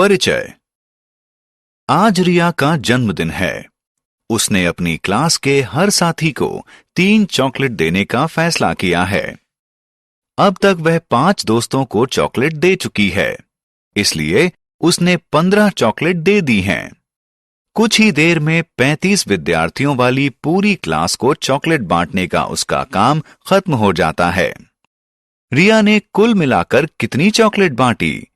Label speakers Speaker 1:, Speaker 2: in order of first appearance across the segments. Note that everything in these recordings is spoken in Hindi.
Speaker 1: परिचय। आज रिया का जन्मदिन है। उसने अपनी क्लास के हर साथी को 3 चॉकलेट देने का फैसला किया है। अब तक वह 5 दोस्तों को चॉकलेट दे चुकी है, इसलिए उसने 15 चॉकलेट दे दी हैं। कुछ ही देर में 35 विद्यार्थियों वाली पूरी क्लास को चॉकलेट बांटने का उसका काम खत्म हो जाता है। रिया ने कुल मिलाकर कितनी चॉकलेट बांटी?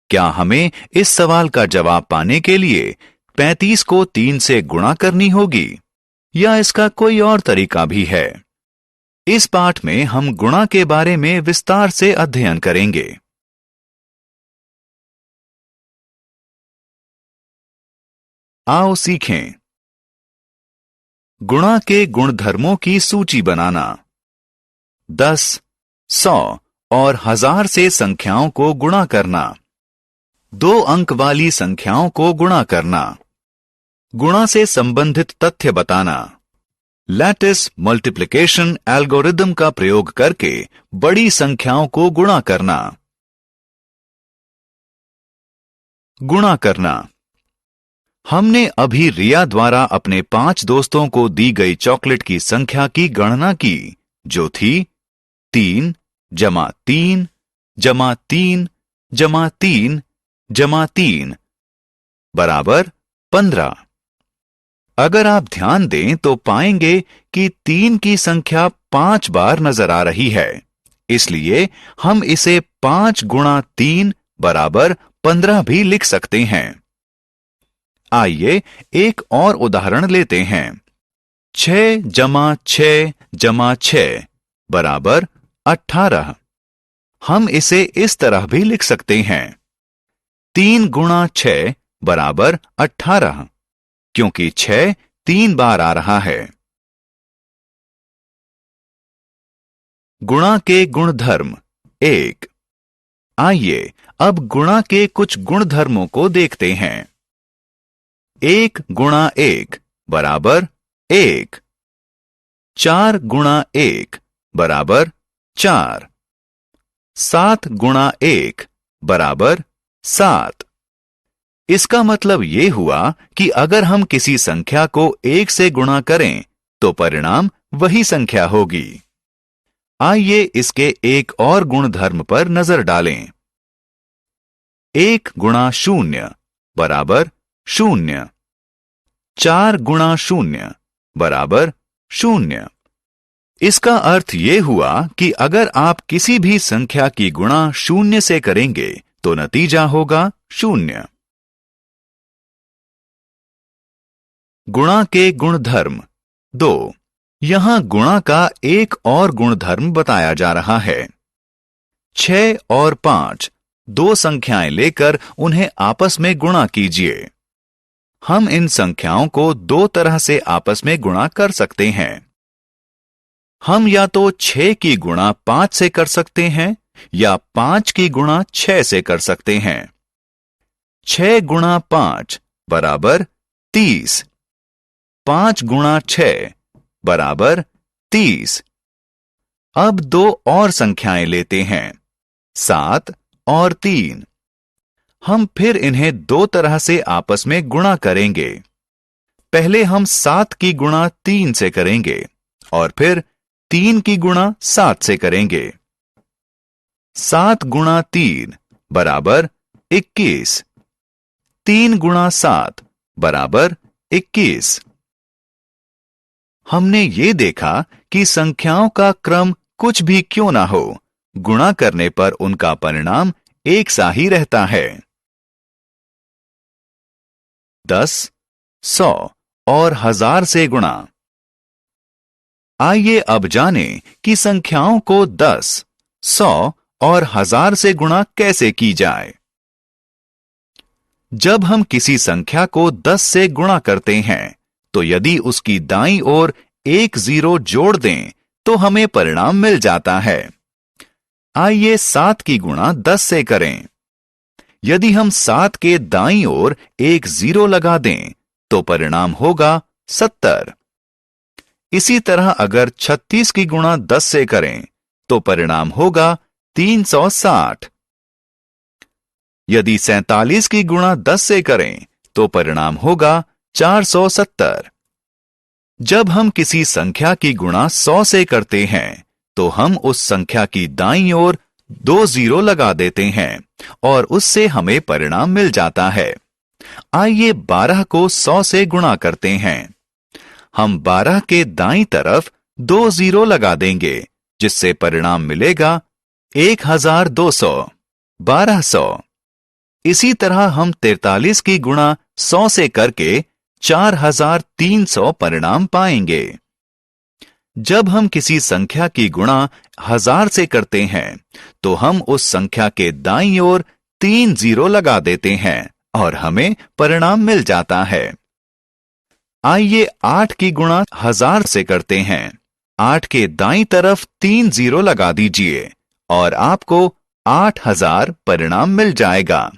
Speaker 1: क्या हमें इस सवाल का जवाब पाने के लिए 35 को 3 से गुणा करनी होगी, या इसका कोई और तरीका भी है? इस पाठ में हम गुणा के बारे में विस्तार से अध्ययन करेंगे। आओ सीखें। गुणा के गुणधर्मों की सूची बनाना। 10, 100 और 1000 से संख्याओं को गुणा करना। 2 अंक वाली संख्याओं को गुणा करना। गुणा से संबंधित तथ्य बताना। लैटिस मल्टीप्लिकेशन एल्गोरिदम का प्रयोग करके बड़ी संख्याओं को गुणा करना। गुणा करना। हमने अभी रिया द्वारा अपने 5 दोस्तों को दी गई चॉकलेट की संख्या की गणना की, जो थी 3 जमा 3 जमा 3 जमा 3 जमा 3 बराबर 15। अगर आप ध्यान दें तो पाएंगे कि 3 की संख्या 5 बार नजर आ रही है, इसलिए हम इसे 5 गुणा 3 बराबर 15 भी लिख सकते हैं। आइए एक और उदाहरण लेते हैं। 6 जमा 6 जमा 6 बराबर 18। हम इसे इस तरह भी लिख सकते हैं। 3 गुणा 6 बराबर 18, क्योंकि 6 3 बार आ रहा है। गुणा के गुणधर्म 1। आइए अब गुणा के कुछ गुणधर्मों को देखते हैं। 1 गुणा 1 बराबर 1। 4 गुणा 1 बराबर 4। 7 गुणा 1 बराबर 7। इसका मतलब ये हुआ कि अगर हम किसी संख्या को 1 से गुणा करें तो परिणाम वही संख्या होगी। आइए इसके एक और गुणधर्म पर नजर डालें। 1 गुणा 0 बराबर 0। 4 गुणा 0 बराबर 0। इसका अर्थ ये हुआ कि अगर आप किसी भी संख्या की गुणा 0 से करेंगे तो नतीजा होगा 0। गुणा के गुणधर्म 2। यहां गुणा का एक और गुणधर्म बताया जा रहा है। 6 और 5 2 संख्याएं लेकर उन्हें आपस में गुणा कीजिए। हम इन संख्याओं को 2 तरह से आपस में गुणा कर सकते हैं। हम या तो 6 की गुणा 5 से कर सकते हैं या 5 की गुणा 6 से कर सकते हैं। 6 गुणा 5 बराबर 30। 5 गुणा 6 बराबर 30। अब 2 और संख्याएं लेते हैं, 7 और 3। हम फिर इन्हें 2 तरह से आपस में गुणा करेंगे। पहले हम 7 की गुणा 3 से करेंगे और फिर 3 की गुणा 7 से करेंगे। 7 गुणा 3 बराबर 21। 3 गुणा 7 बराबर 21। हमने ये देखा कि संख्याओं का क्रम कुछ भी क्यों ना हो, गुणा करने पर उनका परिणाम एक सा ही रहता है। 10, 100 और 1000 से गुणा। आइए अब जानें कि संख्याओं को 10, 100 और 1000 से गुणा कैसे की जाए। जब हम किसी संख्या को 10 से गुणा करते हैं तो यदि उसकी दाईं ओर एक 0 जोड़ दें तो हमें परिणाम मिल जाता है। आइए 7 की गुणा 10 से करें। यदि हम 7 के दाईं ओर एक 0 लगा दें तो परिणाम होगा 70। इसी तरह अगर 36 की गुणा 10 से करें तो परिणाम होगा 360। यदि 47 की गुणा 10 से करें तो परिणाम होगा 470। जब हम किसी संख्या की गुणा 100 से करते हैं तो हम उस संख्या की दाईं ओर 2 जीरो लगा देते हैं और उससे हमें परिणाम मिल जाता है। आइए 12 को 100 से गुणा करते हैं। हम 12 के दाईं तरफ 2 जीरो लगा देंगे जिससे परिणाम मिलेगा 1200, 1200। इसी तरह हम 43 की गुणा 100 से करके 4300 परिणाम पाएंगे। जब हम किसी संख्या की गुणा 1000 से करते हैं तो हम उस संख्या के दाईं ओर 3 जीरो लगा देते हैं और हमें परिणाम मिल जाता है। आइए 8 की गुणा 1000 से करते हैं। 8 के दाईं तरफ 3 जीरो लगा दीजिए और आपको 8000 परिणाम मिल जाएगा।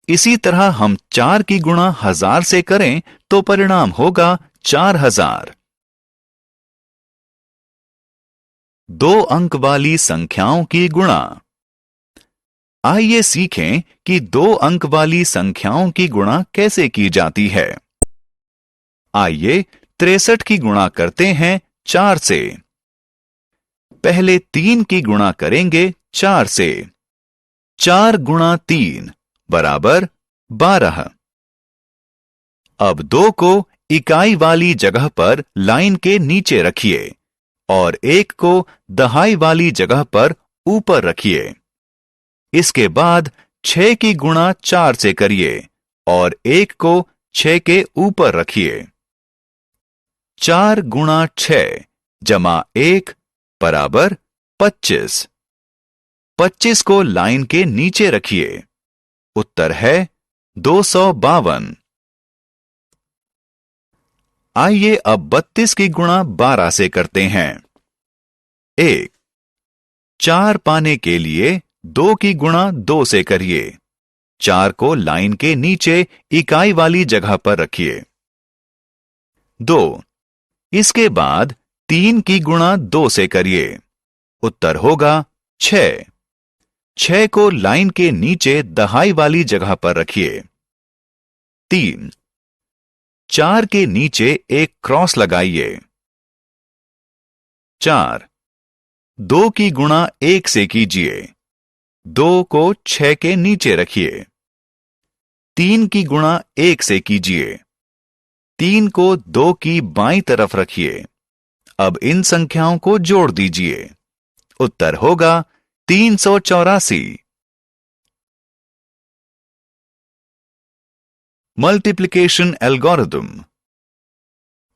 Speaker 1: इसी तरह हम 4 की गुणा 1000 से करें तो परिणाम होगा 4000। 2 अंक वाली संख्याओं की गुणा। आइए सीखें कि 2 अंक वाली संख्याओं की गुणा कैसे की जाती है। आइए 63 की गुणा करते हैं 4 से। पहले 3 की गुणा करेंगे 4 से। 4 गुणा 3 बराबर 12। अब 2 को इकाई वाली जगह पर लाइन के नीचे रखिए और 1 को दहाई वाली जगह पर ऊपर रखिए। इसके बाद 6 की गुणा 4 से करिए और 1 को 6 के ऊपर रखिए। 4 गुणा 6 जमा 1 बराबर 25। 25 को लाइन के नीचे रखिए। उत्तर है 252। आइए अब 32 की गुणा 12 से करते हैं। 1 4 पाने के लिए 2 की गुणा 2 से करिए। 4 को लाइन के नीचे इकाई वाली जगह पर रखिए। 2 इसके बाद 3 की गुणा 2 से करिए। उत्तर होगा 6। 6 को लाइन के नीचे दहाई वाली जगह पर रखिए। 3 4 के नीचे एक क्रॉस लगाइए। 4 2 की गुणा 1 से कीजिए। 2 को 6 के नीचे रखिए। 3 की गुणा 1 से कीजिए। 3 को 2 की बाईं तरफ रखिए। अब इन संख्याओं को जोड़ दीजिए। उत्तर होगा 384। Multiplication algorithm.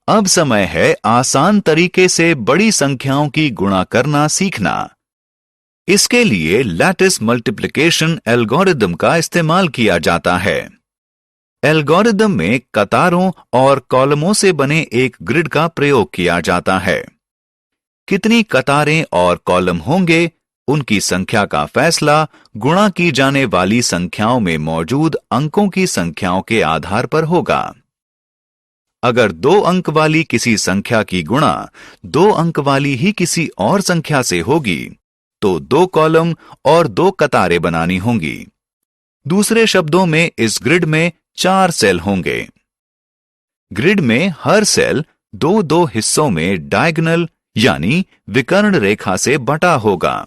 Speaker 1: अब समय है आसान तरीके से बड़ी संख्याओं की गुणा करना सीखना। इसके लिए लैटिस मल्टीप्लिकेशन एल्गोरिथम का इस्तेमाल किया जाता है। एल्गोरिथम में कतारों और कॉलमों से बने एक ग्रिड का प्रयोग किया जाता है। कितनी कतारें और कॉलम होंगे उनकी संख्या का फैसला गुणा की जाने वाली संख्याओं में मौजूद अंकों की संख्याओं के आधार पर होगा। अगर 2 अंक वाली किसी संख्या की गुणा 2 अंक वाली ही किसी और संख्या से होगी तो 2 कॉलम और 2 कतारें बनानी होंगी। दूसरे शब्दों में इस ग्रिड में 4 सेल होंगे। ग्रिड में हर सेल 2-2 हिस्सों में डायगोनल यानी विकर्ण रेखा से बटा होगा।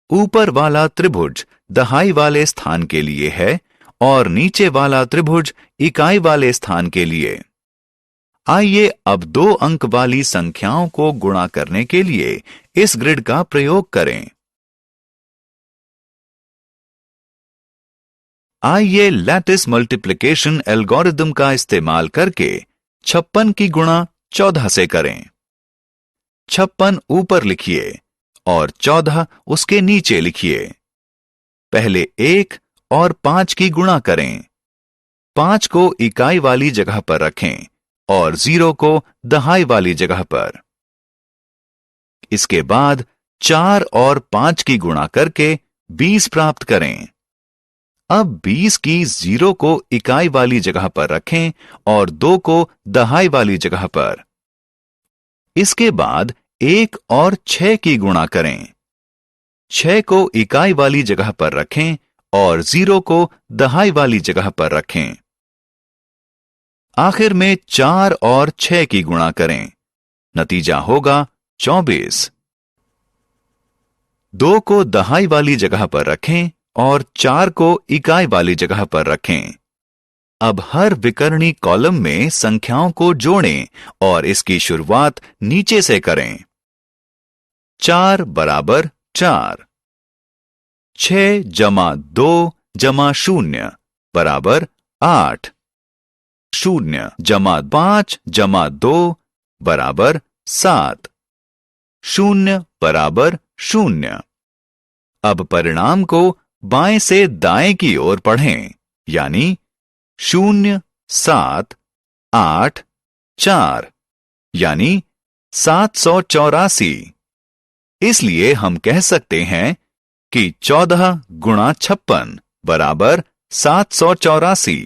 Speaker 1: ऊपर वाला त्रिभुज दहाई वाले स्थान के लिए है और नीचे वाला त्रिभुज इकाई वाले स्थान के लिए। आइए अब 2 अंक वाली संख्याओं को गुणा करने के लिए इस ग्रिड का प्रयोग करें। आइए लैटिस मल्टीप्लिकेशन एल्गोरिथम का इस्तेमाल करके 56 की गुणा 14 से करें। 56 ऊपर लिखिए और 14 उसके नीचे लिखिए। पहले 1 और 5 की गुणा करें। 5 को इकाई वाली जगह पर रखें और 0 को दहाई वाली जगह पर। इसके बाद 4 और 5 की गुणा करके 20 प्राप्त करें। अब 20 की 0 को इकाई वाली जगह पर रखें और 2 को दहाई वाली जगह पर। इसके बाद 1 और 6 की गुणा करें। 6 को इकाई वाली जगह पर रखें और 0 को दहाई वाली जगह पर रखें। आखिर में 4 और 6 की गुणा करें। नतीजा होगा 24। 2 को दहाई वाली जगह पर रखें और 4 को इकाई वाली जगह पर रखें। अब हर विकर्णी कॉलम में संख्याओं को जोड़ें और इसकी शुरुआत नीचे से करें। 4 बराबर 4, 6 जमा 2 जमा 0 बराबर 8, 0 जमा 5 जमा 2 बराबर 7, 0 बराबर 0। अब परिणाम को बाएं से दाएं की ओर पढ़ें, यानी 0 7 8 4, यानी 784। इसलिए हम कह सकते हैं कि 14 गुणा 56 बराबर 784।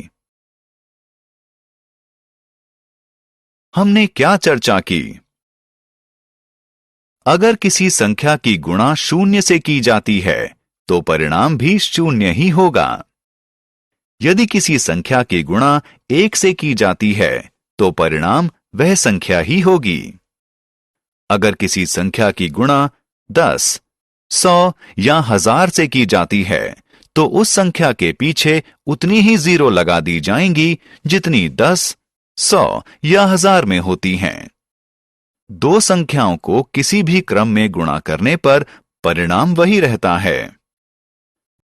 Speaker 1: हमने क्या चर्चा की? अगर किसी संख्या की गुणा 0 से की जाती है तो परिणाम भी 0 ही होगा। यदि किसी संख्या की गुणा 1 से की जाती है तो परिणाम वह संख्या ही होगी। अगर किसी संख्या की गुणा 10, 100 या 1000 से की जाती है तो उस संख्या के पीछे उतनी ही 0 लगा दी जाएंगी जितनी 10, 100 या 1000 में होती हैं। दो संख्याओं को किसी भी क्रम में गुणा करने पर परिणाम वही रहता है।